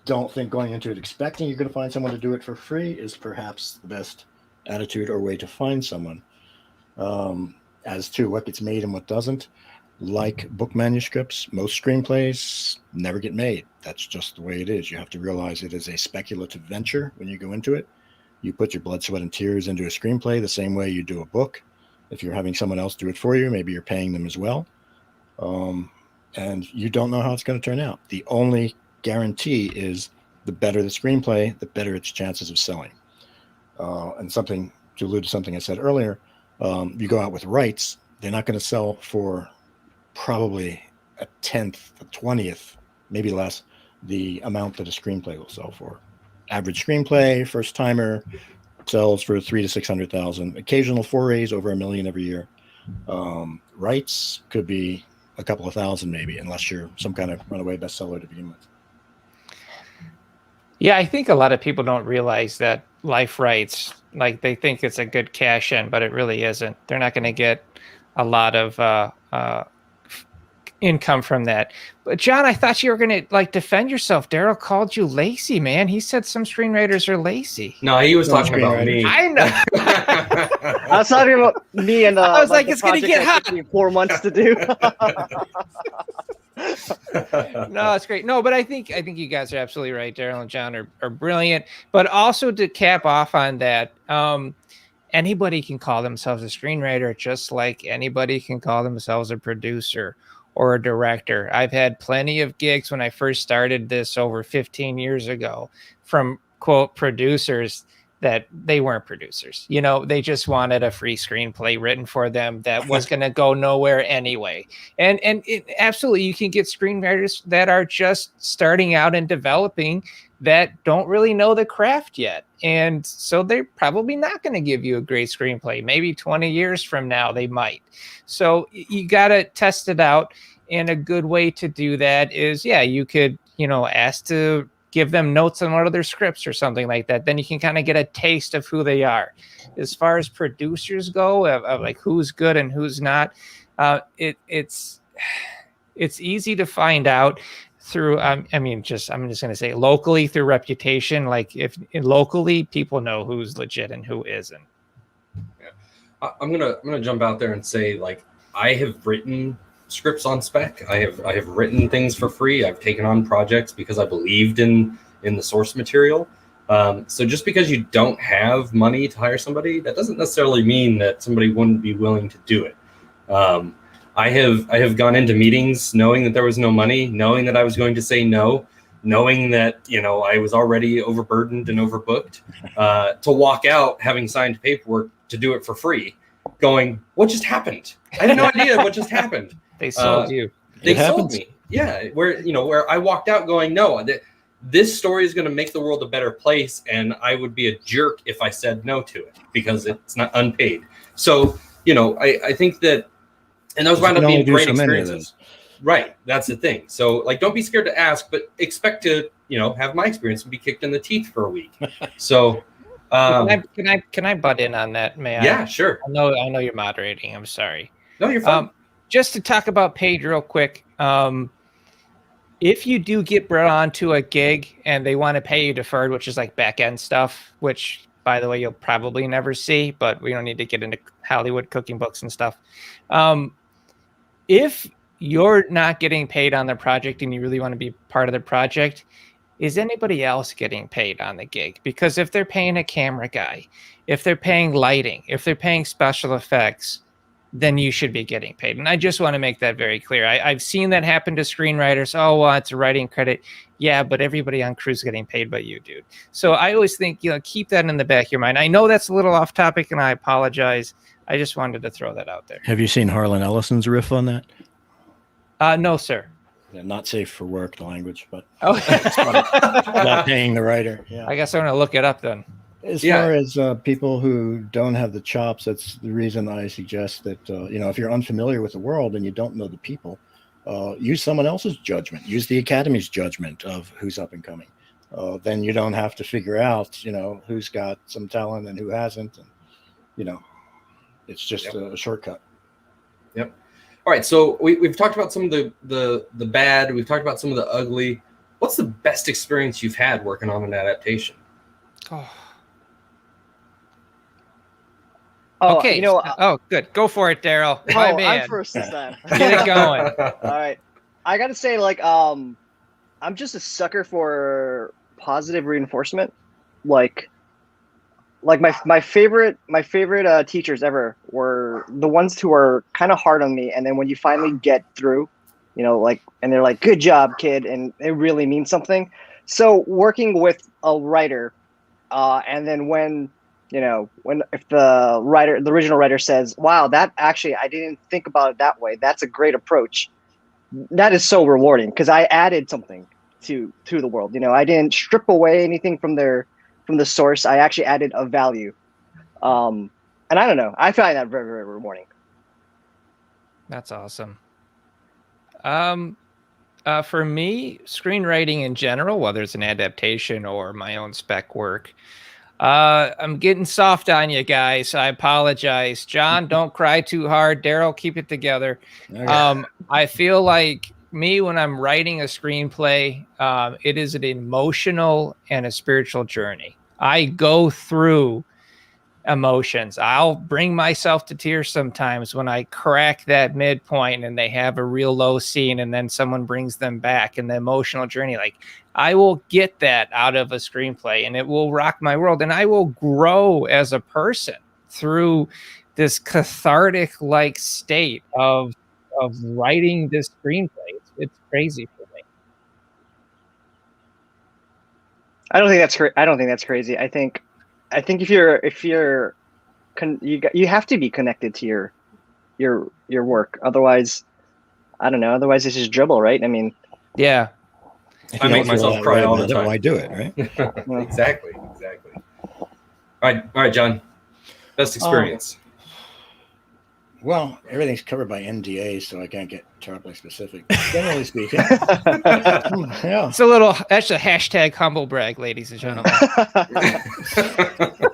don't think going into it expecting you're going to find someone to do it for free is perhaps the best attitude or way to find someone. As to what gets made and what doesn't, like book manuscripts, most screenplays never get made. That's just the way it is. You have to realize it is a speculative venture when you go into it. You put your blood, sweat, and tears into a screenplay the same way you do a book. If you're having someone else do it for you, maybe you're paying them as well. And you don't know how it's going to turn out. The only guarantee is the better the screenplay, the better its chances of selling. And something to allude to something I said earlier, you go out with rights, they're not going to sell for probably a 10th, a 20th, maybe less, the amount that a screenplay will sell for. Average screenplay, first timer, sells for $300,000 to $600,000. Occasional forays over $1 million every year. Rights could be a couple of thousand maybe, unless you're some kind of runaway bestseller to begin with. Yeah, I think a lot of people don't realize that life rights, like they think it's a good cash in, but it really isn't. They're not going to get a lot of income from that. But John, I thought you were going to defend yourself. Daryl called you lazy, man. He said some screenwriters are lazy. No, he was talking about me. I know. I was talking about me and I was like it's going to get hot. Took me 4 months to do. No, it's great. No, but I think you guys are absolutely right. Daryl and John are brilliant. But also to cap off on that, anybody can call themselves a screenwriter, just like anybody can call themselves a producer or a director. I've had plenty of gigs when I first started this over 15 years ago from quote producers that they weren't producers. They just wanted a free screenplay written for them that was going to go nowhere anyway. And absolutely, you can get screenwriters that are just starting out and developing that don't really know the craft yet. And so they're probably not going to give you a great screenplay. Maybe 20 years from now, they might. So you got to test it out. And a good way to do that is, you could, ask to give them notes on one of their scripts or something like that. Then you can kind of get a taste of who they are. As far as producers go, of like who's good and who's not, it's easy to find out through, I'm just going to say locally through reputation. Like if locally people know who's legit and who isn't. Yeah. I'm gonna jump out there and say, like, I have written scripts on spec. I have written things for free. I've taken on projects because I believed in the source material. So just because you don't have money to hire somebody, that doesn't necessarily mean that somebody wouldn't be willing to do it. I have gone into meetings knowing that there was no money, knowing that I was going to say no, knowing that I was already overburdened and overbooked, to walk out having signed paperwork to do it for free, going, what just happened? I had no idea what just happened. They sold you. They sold me. Yeah, where I walked out going, no, this story is going to make the world a better place, and I would be a jerk if I said no to it because it's not unpaid. So I think that, and those wound up being great experiences. Right, that's the thing. So like, don't be scared to ask, but expect to have my experience and be kicked in the teeth for a week. So can I butt in on that? May I? Yeah, sure. I know you're moderating. I'm sorry. No, you're fine. Just to talk about paid real quick. If you do get brought onto a gig and they want to pay you deferred, which is like back end stuff, which by the way you'll probably never see, but we don't need to get into Hollywood cooking books and stuff. If you're not getting paid on the project and you really want to be part of the project, is anybody else getting paid on the gig? Because if they're paying a camera guy, if they're paying lighting, if they're paying special effects, then you should be getting paid. And I just want to make that very clear. I've seen that happen to screenwriters. Oh, well, it's a writing credit. Yeah, but everybody on crew's getting paid by you, dude. So I always think, keep that in the back of your mind. I know that's a little off topic and I apologize. I just wanted to throw that out there. Have you seen Harlan Ellison's riff on that? No, sir. Yeah, not safe for work, the language, but it's not paying the writer. Yeah. I guess I'm going to look it up then. As far as people who don't have the chops, that's the reason I suggest that, if you're unfamiliar with the world and you don't know the people, use someone else's judgment. Use the Academy's judgment of who's up and coming. Then you don't have to figure out, who's got some talent and who hasn't. And, it's just a shortcut. Yep. All right. So we've talked about some of the bad. We've talked about some of the ugly. What's the best experience you've had working on an adaptation? Okay. Good. Go for it, Daryl. I'm first this time. Get it going. All right. I got to say, I'm just a sucker for positive reinforcement. Like my favorite teachers ever were the ones who are kind of hard on me, and then when you finally get through, and they're like, "Good job, kid," and it really means something. So working with a writer, and then if the original writer says, "Wow, that actually I didn't think about it that way. That's a great approach." That is so rewarding because I added something to the world. I didn't strip away anything from the source. I actually added a value. And I don't know. I find that very, very rewarding. That's awesome. For me, screenwriting in general, whether it's an adaptation or my own spec work, I'm getting soft on you guys. I apologize. John, don't cry too hard. Daryl, keep it together. Okay. I feel like when I'm writing a screenplay, it is an emotional and a spiritual journey. I go through emotions. I'll bring myself to tears sometimes when I crack that midpoint and they have a real low scene and then someone brings them back in the emotional journey. Like, I will get that out of a screenplay and it will rock my world, and I will grow as a person through this cathartic state of writing this screenplay. It's crazy for me. I don't think that's crazy. I think if you're you have to be connected to your work. Otherwise, I don't know. Otherwise, it's just dribble, right? I mean, yeah. I make myself cry all the time. Why do it, right? Exactly. All right, John. Best experience. Well, everything's covered by NDA, so I can't get terribly specific. Generally speaking, yeah. It's a little. That's a hashtag humble brag, ladies and gentlemen.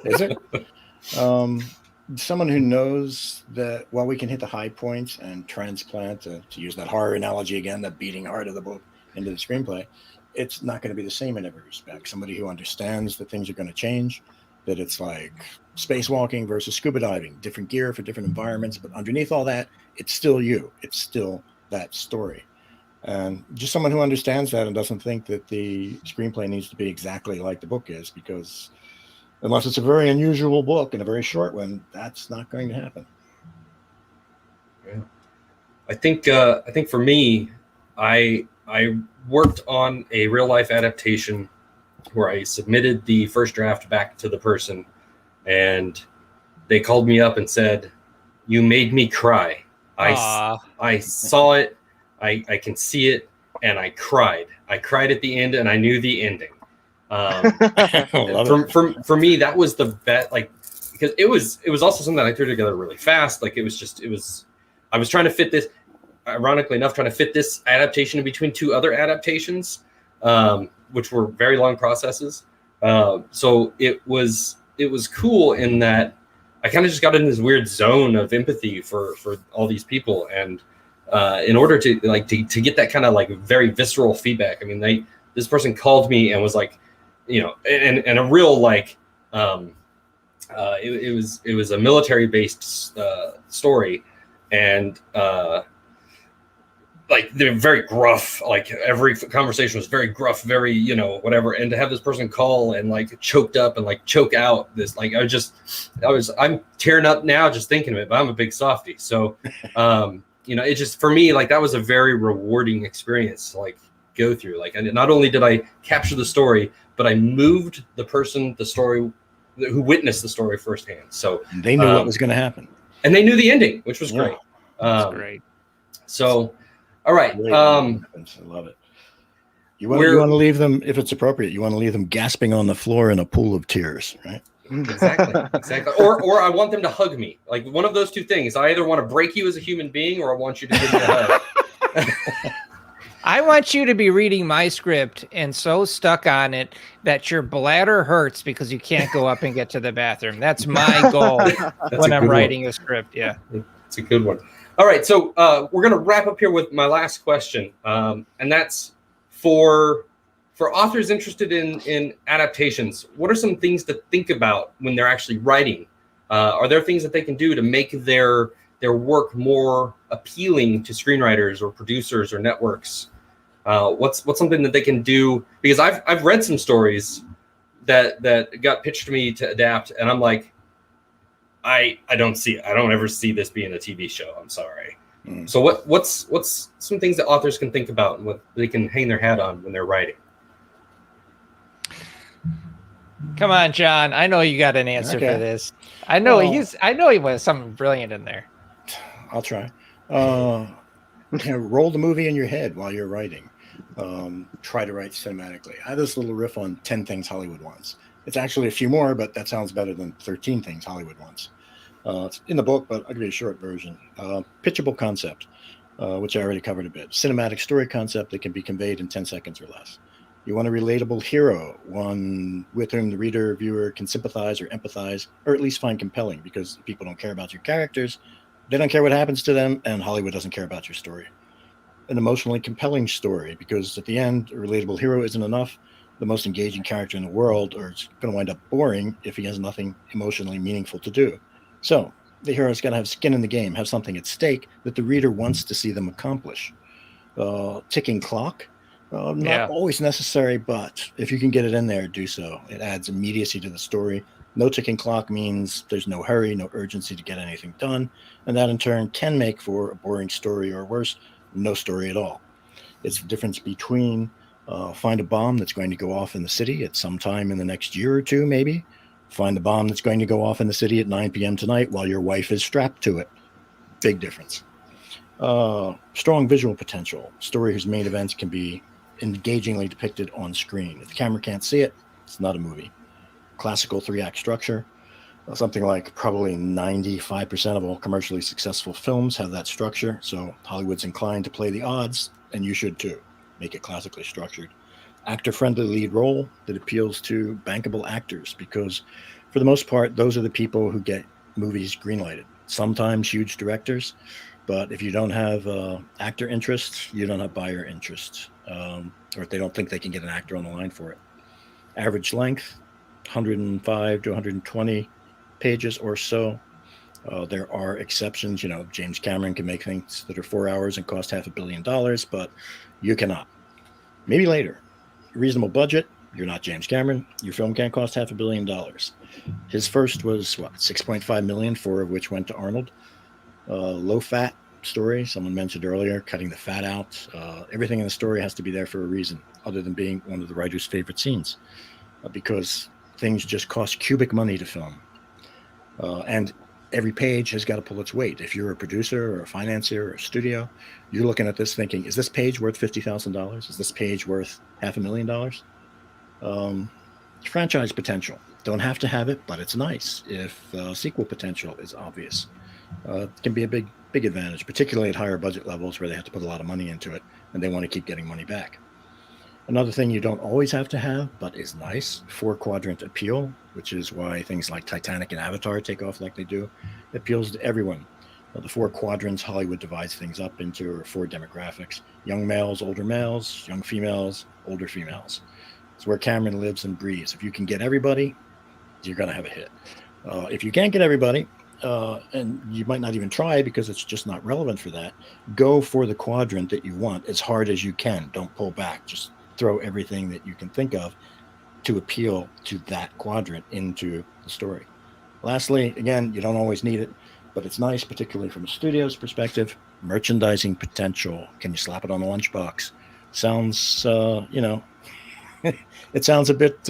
Is it? Someone who knows that we can hit the high points and transplant, to use that horror analogy again, that beating heart of the book into the screenplay. It's not going to be the same in every respect. Somebody who understands that things are going to change, that it's like spacewalking versus scuba diving, different gear for different environments, but underneath all that, it's still you. It's still that story. And just someone who understands that and doesn't think that the screenplay needs to be exactly like the book is, because unless it's a very unusual book and a very short one, that's not going to happen. Yeah. I think for me, I worked on a real life adaptation where I submitted the first draft back to the person, and they called me up and said, "You made me cry. I saw it. I can see it, and I cried. I cried at the end, and I knew the ending." For me, that was the best. Like, because it was also something that I threw together really fast. Like, I was trying to fit this. Ironically enough, trying to fit this adaptation in between two other adaptations, which were very long processes. So it was cool in that I kind of just got in this weird zone of empathy for all these people, and in order to to get that kind of like very visceral feedback. I mean, this person called me and was like, and a real like it was a military based story, and like they're very gruff. Like every conversation was very gruff, very whatever. And to have this person call and like choked up and like choke out this, like I'm tearing up now just thinking of it. But I'm a big softie, so it just, for me, like that was a very rewarding experience to like go through. Like, and not only did I capture the story, but I moved the person, the story, who witnessed the story firsthand. So they knew what was going to happen, and they knew the ending, which was great. That's great. So. All right. I love it. You want to leave them, if it's appropriate, you want to leave them gasping on the floor in a pool of tears, right? Exactly. Or I want them to hug me. Like one of those two things. I either want to break you as a human being, or I want you to give me a hug. I want you to be reading my script and so stuck on it that your bladder hurts because you can't go up and get to the bathroom. That's my goal when I'm writing a script. Yeah. It's a good one. All right, so we're going to wrap up here with my last question, and that's for authors interested in adaptations. What are some things to think about when they're actually writing? Are there things that they can do to make their work more appealing to screenwriters or producers or networks? What's something that they can do? Because I've read some stories that got pitched to me to adapt, and I'm like, I don't see it. I don't ever see this being a TV show. I'm sorry. So what's some things that authors can think about and what they can hang their hat on when they're writing? Come on, John. I know you got an answer for this. I know he was something brilliant in there. I'll try. Roll the movie in your head while you're writing. Try to write cinematically. I have this little riff on 10 Things Hollywood Wants. It's actually a few more, but that sounds better than 13 Things Hollywood Wants. It's in the book, but I'll give you a short version. Pitchable concept, which I already covered a bit. Cinematic story concept that can be conveyed in 10 seconds or less. You want a relatable hero, one with whom the reader, viewer can sympathize or empathize, or at least find compelling, because people don't care about your characters, they don't care what happens to them, and Hollywood doesn't care about your story. An emotionally compelling story, because at the end, a relatable hero isn't enough. The most engaging character in the world, or it's going to wind up boring if he has nothing emotionally meaningful to do. So the hero's got to have skin in the game, have something at stake that the reader wants to see them accomplish. Ticking clock, not always necessary, but if you can get it in there, do so. It adds immediacy to the story. No ticking clock means there's no hurry, no urgency to get anything done, and that in turn can make for a boring story, or worse, no story at all. It's the difference between find a bomb that's going to go off in the city at some time in the next year or two, maybe. Find the bomb that's going to go off in the city at 9 p.m. tonight while your wife is strapped to it. Big difference. Strong visual potential. Story whose main events can be engagingly depicted on screen. If the camera can't see it, it's not a movie. Classical 3-act structure. Something like probably 95% of all commercially successful films have that structure. So Hollywood's inclined to play the odds, and you should too. Make it classically structured. Actor-friendly lead role that appeals to bankable actors, because for the most part, those are the people who get movies greenlighted. Sometimes huge directors, but if you don't have actor interest, you don't have buyer interest, or if they don't think they can get an actor on the line for it. Average length, 105 to 120 pages or so. There are exceptions. James Cameron can make things that are 4 hours and cost $500 million, but you cannot. Maybe later. Reasonable budget. You're not James Cameron. Your film can't cost $500 million. His first was, 6.5 million, 4 of which went to Arnold. Low fat story. Someone mentioned earlier, cutting the fat out. Everything in the story has to be there for a reason, other than being one of the writer's favorite scenes, because things just cost cubic money to film. And every page has got to pull its weight. If you're a producer or a financier or a studio, you're looking at this thinking, is this page worth $50,000? Is this page worth $500,000? Franchise potential. Don't have to have it, but it's nice if sequel potential is obvious. It can be a big advantage, particularly at higher budget levels where they have to put a lot of money into it and they want to keep getting money back. Another thing you don't always have to have, but is nice, 4-quadrant appeal, which is why things like Titanic and Avatar take off like they do. It appeals to everyone. The 4 quadrants, Hollywood divides things up into 4 demographics: young males, older males, young females, older females. It's where Cameron lives and breathes. If you can get everybody, you're going to have a hit. If you can't get everybody, and you might not even try because it's just not relevant for that, go for the quadrant that you want as hard as you can. Don't pull back. Just throw everything that you can think of to appeal to that quadrant into the story. Lastly, again, you don't always need it, but it's nice, particularly from a studio's perspective. Merchandising potential. Can you slap it on a lunchbox? Sounds, it sounds a bit,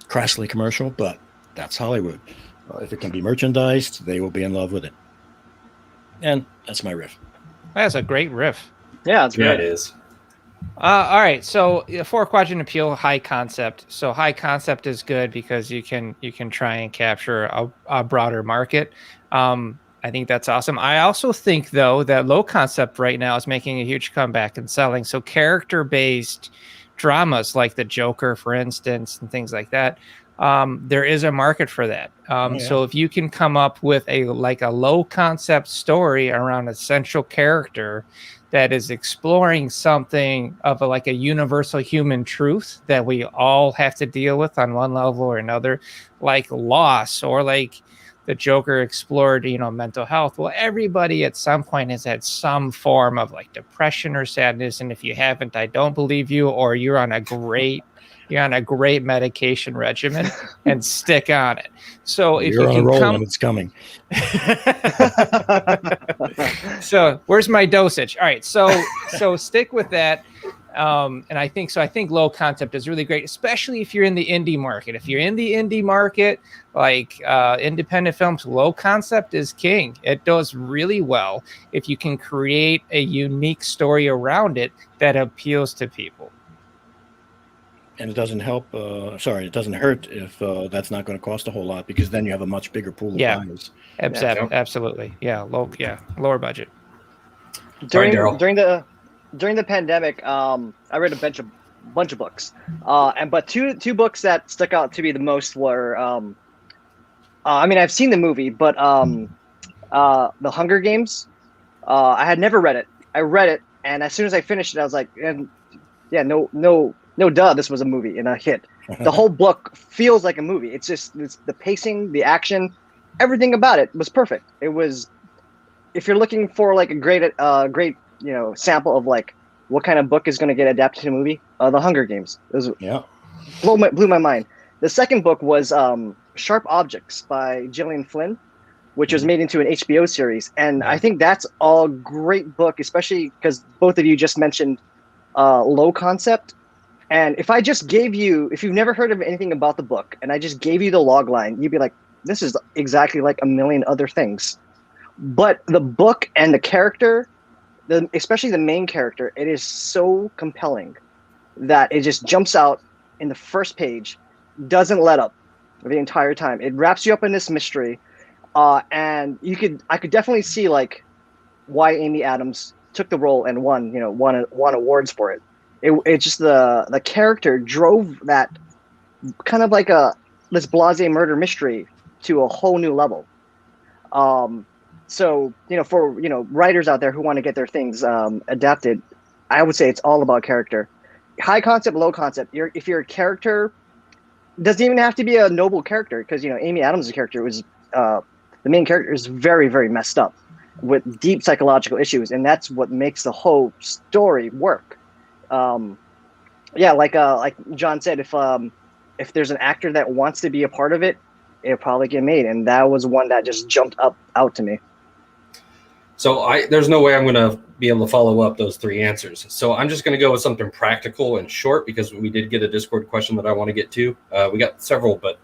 crassly commercial, but that's Hollywood. If it can be merchandised, they will be in love with it. And that's my riff. That's a great riff. Yeah, it's great. It is. All right, so 4-quadrant appeal, high concept. So high concept is good because you can try and capture a broader market. I think that's awesome. I also think, though, that low concept right now is making a huge comeback in selling. So character-based dramas like The Joker, for instance, and things like that, there is a market for that. So if you can come up with a low concept story around a central character that is exploring something of a universal human truth that we all have to deal with on one level or another, like loss, or like the Joker explored, mental health. Well, everybody at some point has had some form of depression or sadness. And if you haven't, I don't believe you, or you're on a great medication regimen, and stick on it. So if you're you on can a roll come, and it's coming. So where's my dosage? All right. So stick with that. And I think low concept is really great, especially if you're in the indie market. If you're in the indie market, independent films, low concept is king. It does really well if you can create a unique story around it that appeals to people. And it doesn't it doesn't hurt if that's not going to cost a whole lot, because then you have a much bigger pool of buyers. Absolutely. Lower budget. During the pandemic, I read a bunch of books, but two books that stuck out to me the most were, I've seen the movie, but The Hunger Games. I had never read it. I read it, and as soon as I finished it, I was like, no, duh, this was a movie and a hit. The whole book feels like a movie. It's the pacing, the action, everything about it was perfect. It was, if you're looking for a great sample of what kind of book is going to get adapted to a movie, The Hunger Games. It was blew my mind. The second book was Sharp Objects by Gillian Flynn, which was made into an HBO series, and I think that's a great book, especially because both of you just mentioned low concept. And if I just gave you, if you've never heard of anything about the book, and I just gave you the log line, you'd be like, this is exactly like a million other things. But the book and the character, especially the main character, it is so compelling that it just jumps out in the first page, doesn't let up the entire time. It wraps you up in this mystery. And I could definitely see why Amy Adams took the role and won awards for it. It's just the character drove that kind of this blasé murder mystery to a whole new level. So for writers out there who want to get their things adapted, I would say it's all about character. High concept, low concept. If you're a character doesn't even have to be a noble character, because Amy Adams' character was the main character is very, very messed up with deep psychological issues, and that's what makes the whole story work. Yeah, like John said, if there's an actor that wants to be a part of it, it'll probably get made, and that was one that just jumped out to me. So there's no way I'm going to be able to follow up those three answers. So I'm just going to go with something practical and short, because we did get a Discord question that I want to get to. We got several, but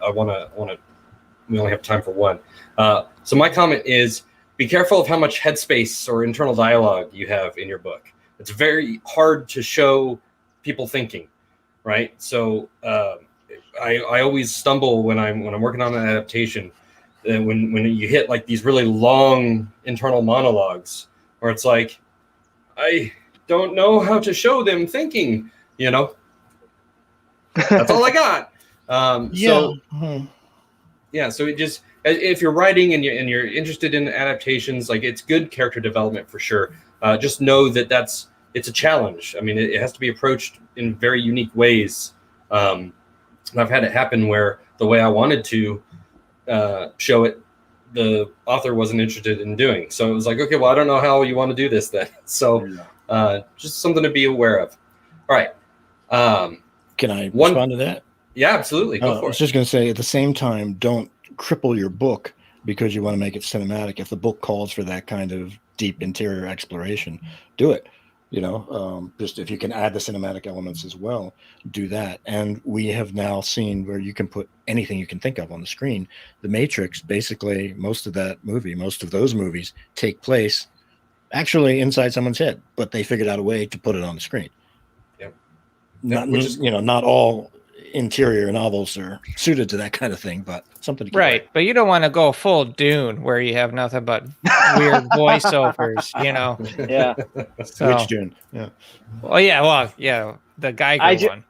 we only have time for one. So my comment is, be careful of how much headspace or internal dialogue you have in your book. It's very hard to show people thinking, right? So I always stumble when I'm working on an adaptation. When you hit like these really long internal monologues, where it's like, I don't know how to show them thinking, That's all I got. So it just, if you're writing and you're interested in adaptations, like, it's good character development for sure. Just know that it's a challenge. I mean, it has to be approached in very unique ways. And I've had it happen where the way I wanted to show it, the author wasn't interested in doing. So it was like, okay, well, I don't know how you want to do this then. So just something to be aware of. All right. Can I respond to that? Yeah, absolutely. Go for it. I was just going to say, at the same time, don't cripple your book because you want to make it cinematic. If the book calls for that kind of deep interior exploration, do it. Just if you can add the cinematic elements as well, do that. And we have now seen where you can put anything you can think of on the screen. The Matrix, basically, most of those movies take place actually inside someone's head, but they figured out a way to put it on the screen. Yep. Not all interior novels are suited to that kind of thing, but something to keep right. But you don't want to go full Dune where you have nothing but weird voiceovers, Yeah. So, which Dune? Yeah. Well, yeah, the Geiger one.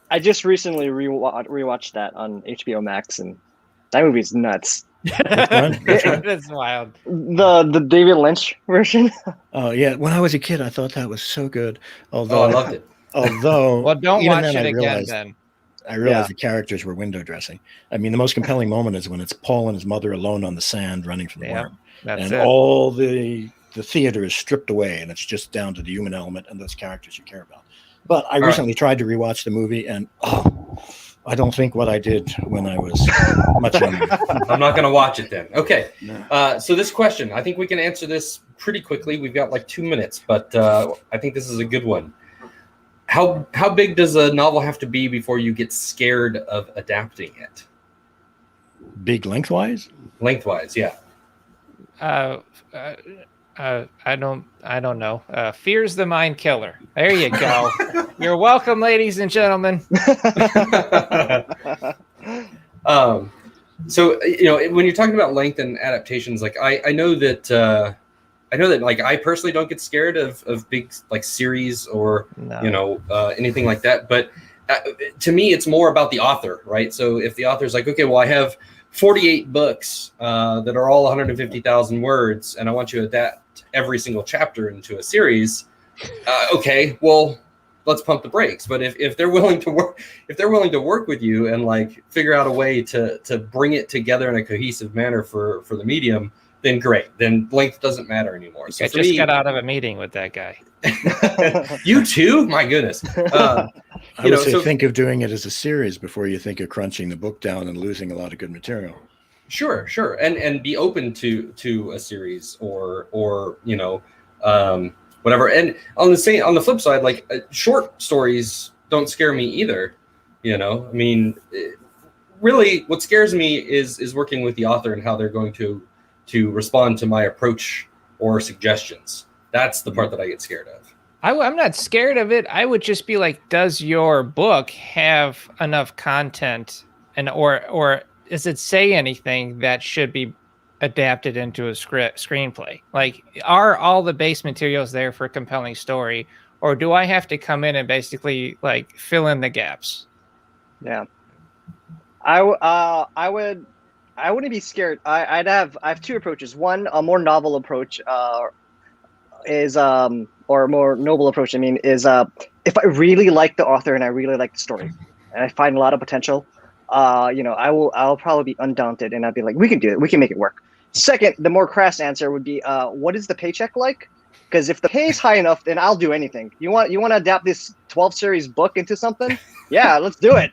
I just recently rewatched that on HBO Max, and that movie's nuts. That's wild. The David Lynch version. Oh yeah, when I was a kid, I thought that was so good. Although I loved it. Well, don't watch it again then. I realized the characters were window dressing. I mean, the most compelling moment is when it's Paul and his mother alone on the sand running from the worm. That's and all the theater is stripped away, and it's just down to the human element and those characters you care about. But I recently tried to rewatch the movie, and I don't think what I did when I was much younger. I'm not going to watch it then. Okay. No. So this question, I think we can answer this pretty quickly. We've got like 2 minutes, but I think this is a good one. How big does a novel have to be before you get scared of adapting it? Big lengthwise? Lengthwise, yeah. I don't know. Fear's the mind killer. There you go. You're welcome, ladies and gentlemen. So when you're talking about length and adaptations, like I know that like I personally don't get scared of big like series or anything like that. But to me, it's more about the author, right? So if the author's like, okay, well, I have 48 books that are all 150,000 words, and I want you to adapt every single chapter into a series. Okay, well, let's pump the brakes. But if they're willing to work with you and like figure out a way to bring it together in a cohesive manner for the medium, then great. Then length doesn't matter anymore. So I just got out of a meeting with that guy. You too? My goodness. I would say think of doing it as a series before you think of crunching the book down and losing a lot of good material. Sure. And be open to a series or whatever. And on the flip side, like short stories don't scare me either. I mean, really what scares me is working with the author and how they're going to respond to my approach or suggestions. That's the part that I get scared of. I'm not scared of it. I would just be like, does your book have enough content or does it say anything that should be adapted into a screenplay? Like, are all the base materials there for a compelling story, or do I have to come in and basically like fill in the gaps? Yeah. I wouldn't be scared. I have two approaches. One, a more novel approach, or a more noble approach. Is if I really like the author and I really like the story, and I find a lot of potential, I'll probably be undaunted and I'd be like, we can do it. We can make it work. Second, the more crass answer would be, what is the paycheck like? Because if the pay is high enough, then I'll do anything. You want to adapt this 12 series book into something? Yeah, let's do it.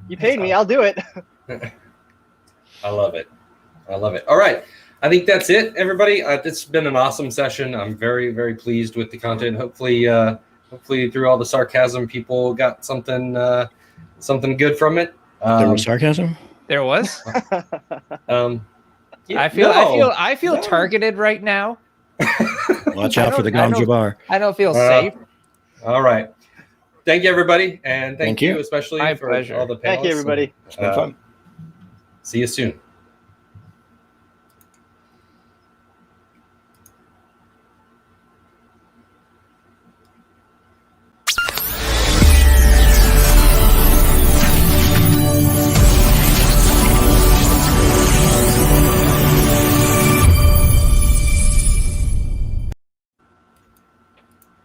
You paid me, I'll do it. I love it. All right. I think that's it, everybody. It's been an awesome session. I'm very, very pleased with the content. Hopefully through all the sarcasm, people got something good from it. There was sarcasm? There was. Yeah, I feel targeted right now. Watch out for the Gom Jabbar. I don't feel safe. All right. Thank you, everybody. And thank you especially My for pleasure. all the panelists. Thank you, everybody. It's been fun. See you soon.